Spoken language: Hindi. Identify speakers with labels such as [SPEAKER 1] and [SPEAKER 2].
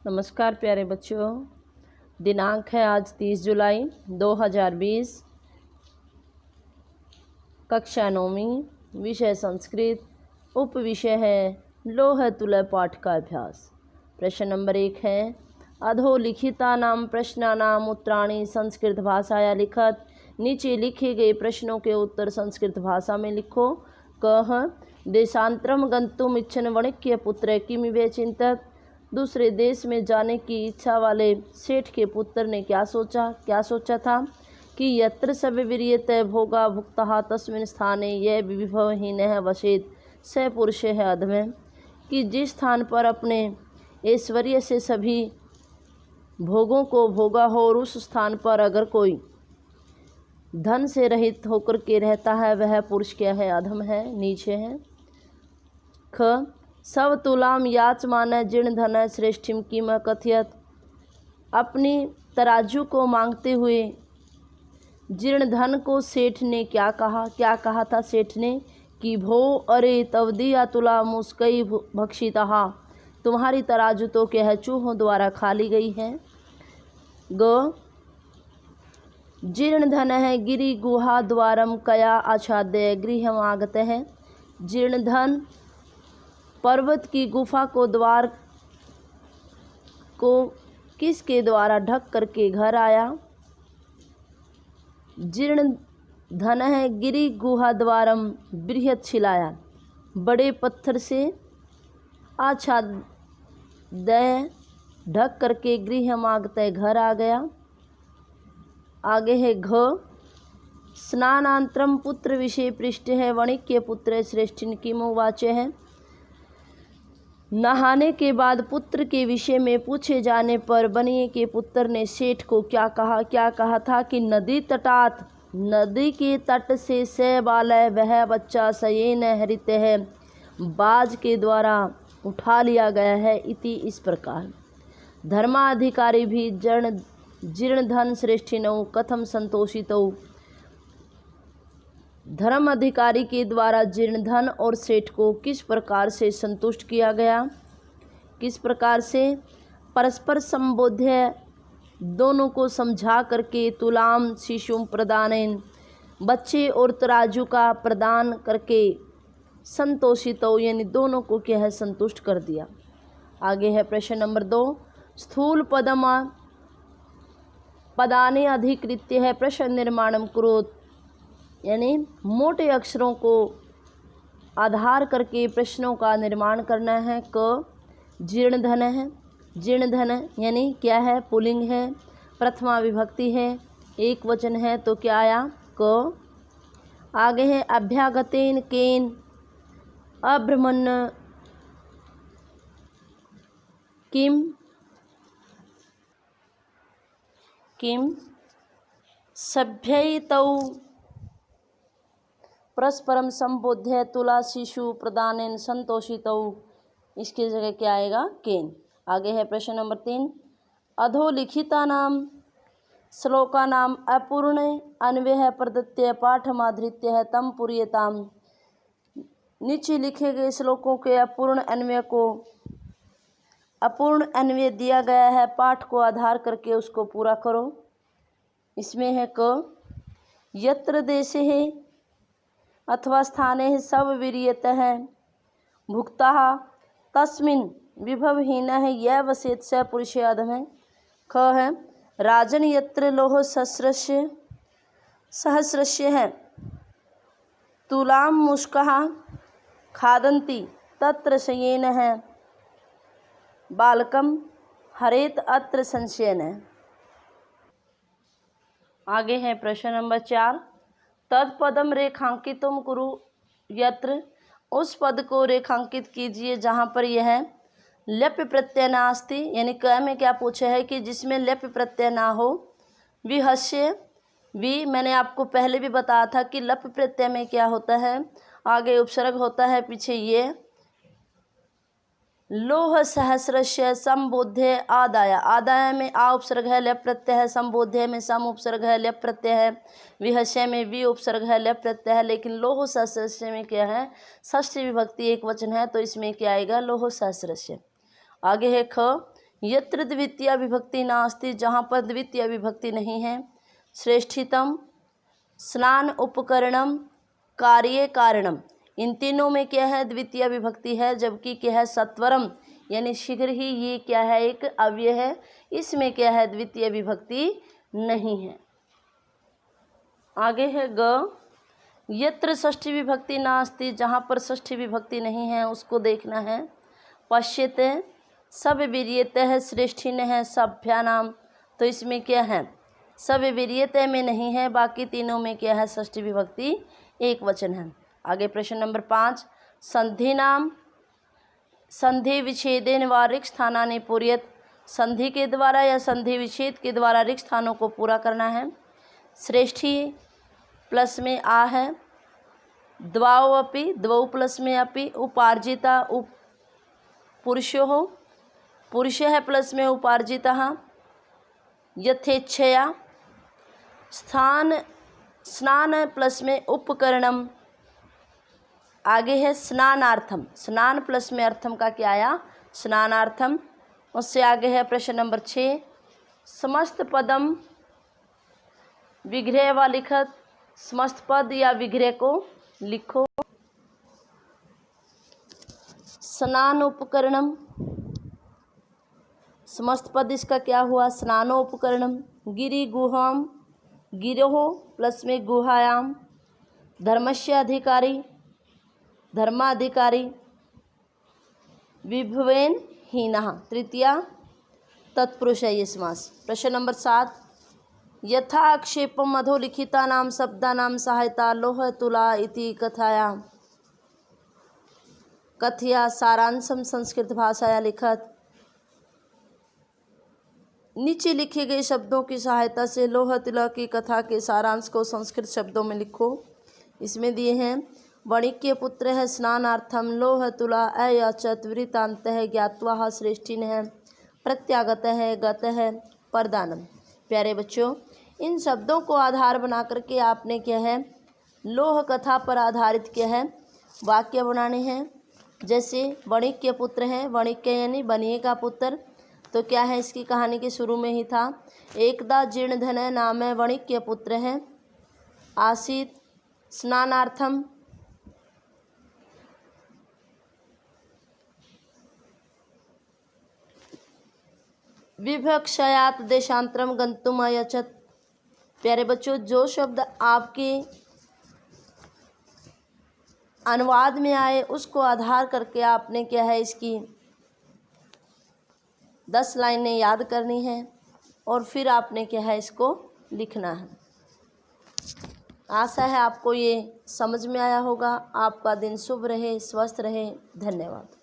[SPEAKER 1] नमस्कार प्यारे बच्चों, दिनांक है आज 30 जुलाई 2020। कक्षा 9वीं, विषय संस्कृत, उप विषय है लोह तुल्य पाठ का अभ्यास। प्रश्न नंबर 1 है अधोलिखितानां प्रश्नानाम् उत्तराणि संस्कृत भाषाया लिखत। नीचे लिखे गए प्रश्नों के उत्तर संस्कृत भाषा में लिखो। कह देशांतरम गंतुम इच्छन वणिक्य पुत्र किमिवे चिंतत। दूसरे देश में जाने की इच्छा वाले सेठ के पुत्र ने क्या सोचा था कि यत्र सब वीर्यत भोगा भुक्तः तस्मिन् स्थाने यह विभवहीनः वसेत स पुरुष है अधमः। कि जिस स्थान पर अपने ऐश्वर्य से सभी भोगों को भोगा हो और उस स्थान पर अगर कोई धन से रहित होकर के रहता है वह पुरुष क्या है? अधम है, नीचे है। ख सव तुलाम याचमान जीर्ण धन श्रेष्ठिम किम कथयत। अपनी तराजू को मांगते हुए जीर्ण धन को सेठ ने क्या कहा था सेठ ने कि भो अरे तवदिया तुला मुस्कई भक्षिता। तुम्हारी तराजू तो क्या है? चूहों द्वारा खा ली गई है। ग जीर्ण धन है गिरि गुहा द्वारम कया आच्छाद्य गृहम आगत है। जीर्ण धन पर्वत की गुफा को द्वार को किसके द्वारा ढक करके घर आया? जीर्ण धन है गिरि गुहा द्वारम बृहत शिलाया, बड़े पत्थर से आच्छादय ढक करके गृह मांगते घर आ गया। आगे है घ स्नानांतरम पुत्र विषय पृष्ठ है वणिक्य पुत्र श्रेष्ठिन किमु वाच्य है। नहाने के बाद पुत्र के विषय में पूछे जाने पर बनिए के पुत्र ने सेठ को क्या कहा था कि नदी के तट से से बालय वह बच्चा सयेन हरित है, बाज के द्वारा उठा लिया गया है। इति इस प्रकार धर्माधिकारी भी जीर्ण धन श्रेष्ठिनौ कथम संतोषितौ। धर्म अधिकारी के द्वारा जीर्ण धन और सेठ को किस प्रकार से संतुष्ट किया गया? किस प्रकार से? परस्पर संबोध्य दोनों को समझा करके तुलाम शिशुम प्रदानेन बच्चे और तराजू का प्रदान करके संतोषित हो यानी दोनों को क्या है? संतुष्ट कर दिया। आगे है प्रश्न नंबर 2 स्थूल पदाने अधिकृत्य है प्रश्न निर्माणम कुरुत। यानी मोटे अक्षरों को आधार करके प्रश्नों का निर्माण करना है। क जीर्ण धन है, जीर्ण धन यानी क्या है? पुल्लिंग है, प्रथमा विभक्ति है, एक वचन है तो क्या आया? क। आगे है अभ्यागतेन केन अब्रह्मण किम सभ्यतौ परस्परम संबोध्य तुला शिशु प्रदानेन संतोषितौ। इसकी जगह क्या आएगा? केन। आगे है प्रश्न नंबर 3 अधोलिखितानां श्लोकानां अपूर्ण अन्वय प्रदत्य पाठमाधृत्य है तम पूर्यताम। नीचे लिखे गए श्लोकों के अपूर्ण अन्वय दिया गया है, पाठ को आधार करके उसको पूरा करो। इसमें है क यत्र देशे है अथवा स्थाने सब वीर्यत है भुक्तः तस्मिन् विभवहीनः यह वसेत स पुरुष अधमः। ख है राजन यत्र लोह सहस्रस्य है तुलाम मुष्कः खादन्ति तत्र शयेन है बालकम हरेत अत्र संशयन। आगे है प्रश्न नंबर 4 तत्पदम रेखांकितुम कुरु यत्र। उस पद को रेखांकित कीजिए जहाँ पर यह लप्य प्रत्यय नास्ति, यानी क में क्या पूछा है कि जिसमें लप्य प्रत्यय ना हो। विहस्य भी मैंने आपको पहले भी बताया था कि लप्य प्रत्यय में क्या होता है, आगे उपसर्ग होता है, पीछे ये लोह सहस्रस्य संबोध्य आदाय में आ उपसर्ग है, लप प्रत्यय है। संबोध्य में सम उपसर्ग है, लप प्रत्यय है। विहस्य में भी उपसर्ग है, लप प्रत्यय है। लेकिन लोह सहस्रस्य में क्या है? षष्ठी विभक्ति एक वचन है तो इसमें क्या आएगा? लोह सहस्रस्य। आगे है ख यत्र द्वितीया विभक्ति नास्ति, जहाँ पर द्वितीय विभक्ति नहीं है। श्रेष्ठितम, स्नान उपकरणम, कार्ये कारणम, इन तीनों में क्या है, द्वितीय विभक्ति है। जबकि क्या है, सत्वरम यानी शीघ्र ही, ये क्या है, एक अव्यय है, इसमें क्या है, द्वितीय विभक्ति नहीं है। आगे है ग, यत्र षष्ठी विभक्ति नास्ति, जहाँ पर षष्ठी विभक्ति नहीं है उसको देखना है। पश्यते, सब वीर्यते है, श्रेष्ठी ने है, सभ्यानाम, तो इसमें क्या है, सब वीर्यते में नहीं है, बाकी तीनों में क्या है, षष्ठी विभक्ति एक वचन है। आगे प्रश्न नंबर 5, संधि नाम, संधि विच्छेदेन व रिक्त स्थानानि पूरयेत्, संधि के द्वारा या संधि विच्छेद के द्वारा रिक्त स्थानों को पूरा करना है। श्रेष्ठी प्लस में आ है, द्वाओ अपि, द्वौ प्लस में अपि, उपार्जिता उप पुरुषो हो, पुरुष है प्लस में उपार्जिता, यथेच्छया, स्थान स्नान प्लस में उपकरणम, आगे है स्नानार्थम, स्नान प्लस में अर्थम का क्या आया, स्नानार्थम। उससे आगे है प्रश्न नंबर 6, समस्त पदम विग्रह व लिखत, समस्त पद या विग्रह को लिखो। स्नान उपकरणम, समस्त पद इसका क्या हुआ, स्नानोपकरणम। गिरि गुहाम, गिरोह प्लस में गुहायाम, धर्मस्य अधिकारी, धर्माधिकारी, विभवेन हीनः, तृतीया तत्पुरुष है ये समास। प्रश्न नंबर 7, यथा आक्षेपम अधोलिखितानां शब्दानां सहायता लोह तुला इति कथायां, कथया सारांशम संस्कृत भाषाया लिखत, नीचे लिखे गए शब्दों की सहायता से लोह तुला की कथा के सारांश को संस्कृत शब्दों में लिखो। इसमें दिए हैं, वणिक्य पुत्र है, स्नानार्थम, लोह तुला अयचत, वृत्तांत है, ज्ञात्वा, श्रेष्ठिन है, प्रत्यागत है, गत है, प्रदानम। प्यारे बच्चों, इन शब्दों को आधार बना करके आपने क्या है, लोह कथा पर आधारित क्या है, वाक्य बनाने हैं। जैसे वणिक्य पुत्र है, वणिक्य यानी बनिए का पुत्र, तो क्या है, इसकी कहानी के शुरू में ही था, एकदा जीर्णधन नाम है, वणिक्य पुत्र है, आसीत, स्नानार्थम, विभक्षयात देशांतरम गंतुम अयचत। प्यारे बच्चों, जो शब्द आपके अनुवाद में आए उसको आधार करके आपने क्या है, इसकी 10 लाइनें याद करनी है और फिर आपने क्या है, इसको लिखना है। आशा है आपको ये समझ में आया होगा। आपका दिन शुभ रहे, स्वस्थ रहे। धन्यवाद।